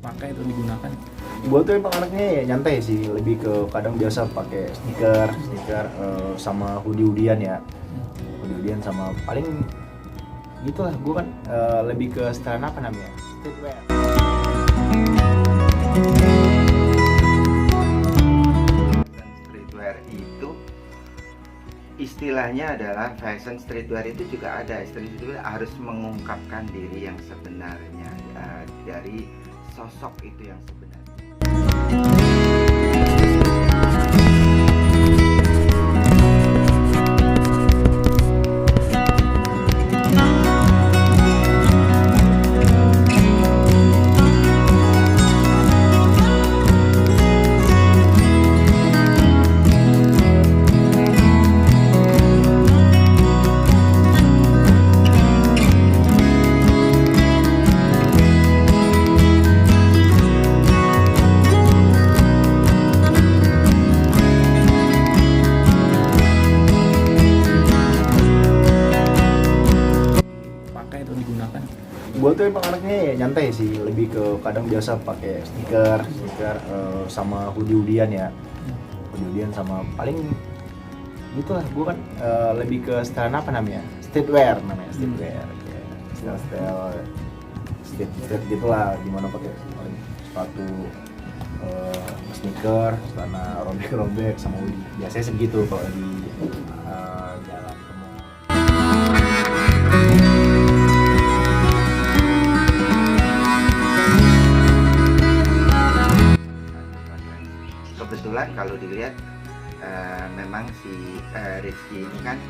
pakai atau digunakan? Gue tuh emang anaknya ya nyantai sih, lebih ke kadang biasa pakai sneaker sama hoodie-hoodiean ya, hoodie-hoodiean sama paling gitulah. Gue kan lebih ke style apa namanya, streetwear. Streetwear itu istilahnya adalah fashion streetwear itu juga ada. Streetwear harus mengungkapkan diri yang sebenarnya dari sosok itu yang sebenarnya. Pakai atau digunakan? Gue tuh emang anaknya ya nyantai sih, lebih ke kadang biasa pakai sneaker sama hoodie-hoodiean ya, hoodie-hoodiean sama paling gitulah. Gue kan lebih ke style apa namanya, streetwear namanya, streetwear style street gitulah, gimana pakai paling sepatu sneaker, celana robek sama hoodie, biasanya segitu kalau di jalan ke mall. Kebetulan kalau dilihat memang si Rizky ini kan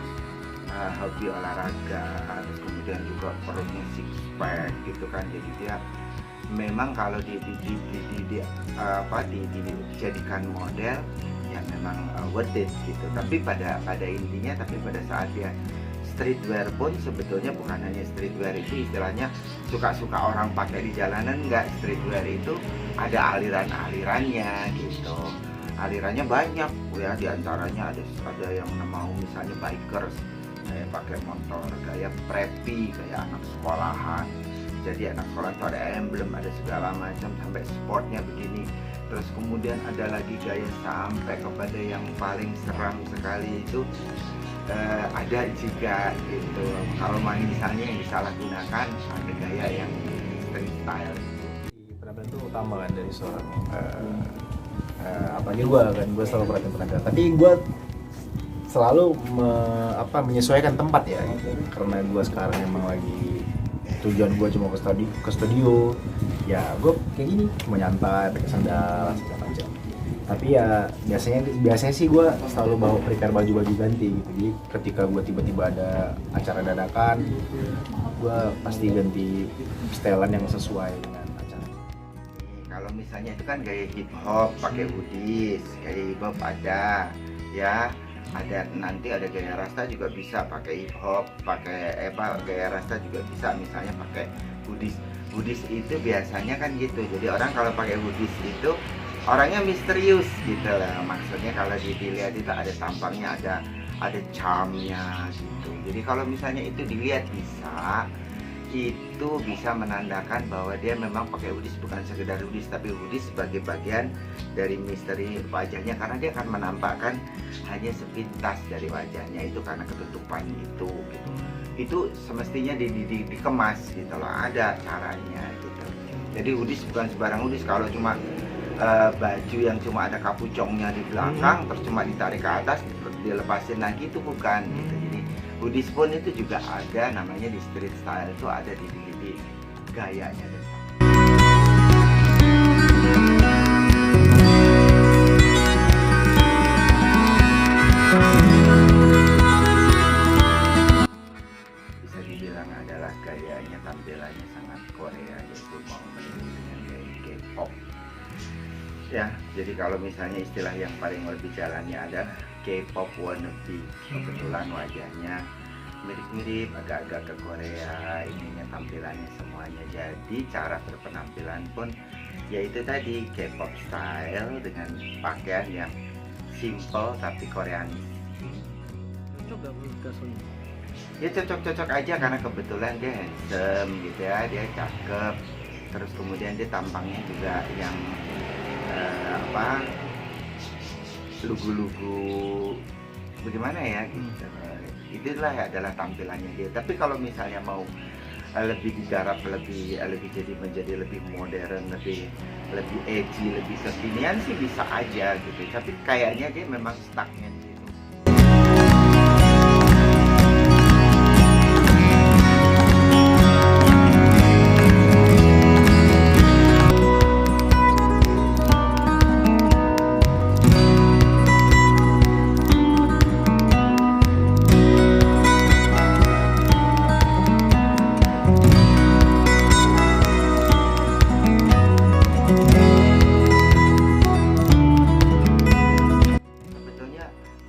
hobi olahraga, terus kemudian juga perutnya six pack gitu kan, jadi dia memang kalau dijadikan model ya memang worth it gitu. Tapi pada intinya, tapi pada saat dia streetwear pun sebetulnya bukan hanya streetwear itu istilahnya suka-suka orang pakai di jalanan, enggak. Streetwear itu ada aliran-alirannya gitu, alirannya banyak ya, diantaranya ada yang mau misalnya bikers, kayak pakai motor kayak preppy, kayak anak sekolahan. Jadi anak sekolah itu ada emblem, ada segala macam, sampai sportnya begini. Terus kemudian ada lagi gaya sampai kepada yang paling seram sekali itu ada juga gitu. Kalau misalnya yang disalahgunakan, ada gaya yang street style. Penampilan itu utama kan dari seorang apalagi gue selalu perhatiin penampilan, tapi gue selalu menyesuaikan tempat ya, karena gue sekarang emang lagi tujuan gue cuma ke studio ya, gue kayak gini cuma nyantai pakai sandal segala macam. Tapi ya biasanya sih gue selalu bawa prepare baju ganti gitu. Jadi ketika gue tiba-tiba ada acara dadakan, gue pasti ganti setelan yang sesuai dengan acara. Kalau misalnya itu kan gaya hip hop pakai hoodies, gaya hip hop ada ya, nanti ada gaya rasta juga bisa pakai hip hop, pakai gaya rasta juga bisa misalnya pakai hoodies. Hoodies itu biasanya kan gitu, jadi orang kalau pakai hoodies itu orangnya misterius gitu lah, maksudnya kalau dilihat itu ada tampangnya, ada charmnya gitu. Jadi kalau misalnya itu dilihat itu bisa menandakan bahwa dia memang pakai hoodies, bukan sekedar hoodies, tapi hoodies sebagai bagian dari misteri wajahnya, karena dia akan menampakkan hanya sepintas dari wajahnya itu karena ketutupan itu gitu. Itu semestinya dikemas gitu loh, ada caranya gitu. Jadi hoodies bukan sembarang hoodies. Kalau cuma baju yang cuma ada kapucongnya di belakang terus cuma ditarik ke atas terus dilepasin lagi, itu bukan gitu. Jadi hoodies pun itu juga ada namanya di street style, itu ada di gayanya. Bisa dibilang adalah gayanya, tampilannya sangat Korea, yaitu mau meniru dengan gaya K-pop ya. Jadi kalau misalnya istilah yang paling lebih jalannya adalah K-pop wannabe. Kebetulan wajahnya mirip-mirip, agak-agak ke Korea, ininya tampilannya semuanya. Jadi cara berpenampilan pun yaitu tadi K-pop style dengan pakaian yang simple tapi Koreanis. Cocok gak menurut Kak Sony? Ya cocok-cocok aja karena kebetulan dia handsome gitu ya, dia cakep. terus kemudian dia tampangnya juga yang lugu-lugu bagaimana ya gitu. Itulah adalah tampilannya dia. Tapi kalau misalnya mau lebih digarap, menjadi lebih modern, lebih edgy, lebih kekinian sih bisa aja gitu. Tapi kayaknya dia memang stucknya di situ.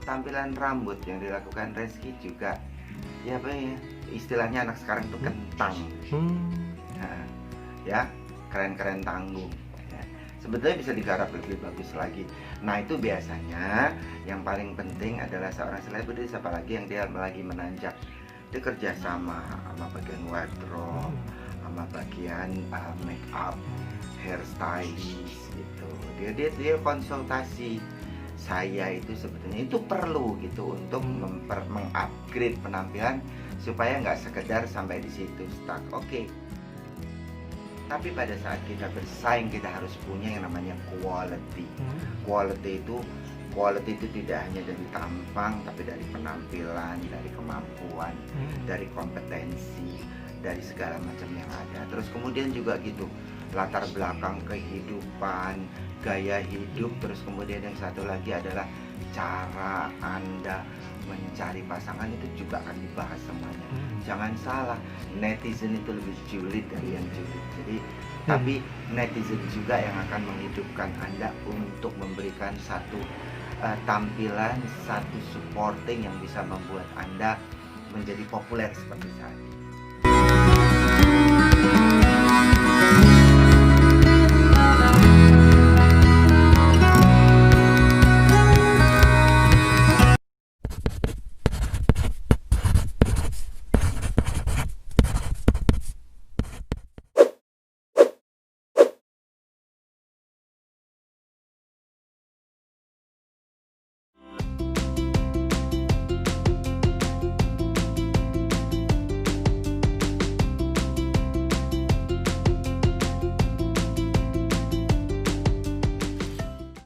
Tampilan rambut yang dilakukan Reski juga ya apa ya, istilahnya anak sekarang tuh kentang. Nah, ya keren-keren tanggung ya. Sebetulnya bisa digarap lebih bagus lagi. Nah itu biasanya yang paling penting adalah seorang selebritis, apalagi yang dia lagi menanjak, dia kerja sama bagian wardrobe, sama bagian make up, hairstylist gitu. Dia konsultasi. Saya itu sebetulnya itu perlu gitu untuk mengupgrade penampilan supaya nggak sekedar sampai di situ stuck. Oke. Tapi pada saat kita bersaing kita harus punya yang namanya quality. Quality itu tidak hanya dari tampang, tapi dari penampilan, dari kemampuan, dari kompetensi, dari segala macam yang ada. Terus kemudian juga gitu, latar belakang kehidupan, gaya hidup, terus kemudian yang satu lagi adalah cara Anda mencari pasangan itu juga akan dibahas semuanya. Jangan salah, netizen itu lebih julid dari yang julid. Jadi, tapi netizen juga yang akan menghidupkan Anda untuk memberikan satu tampilan, satu supporting yang bisa membuat Anda menjadi populer seperti saat ini.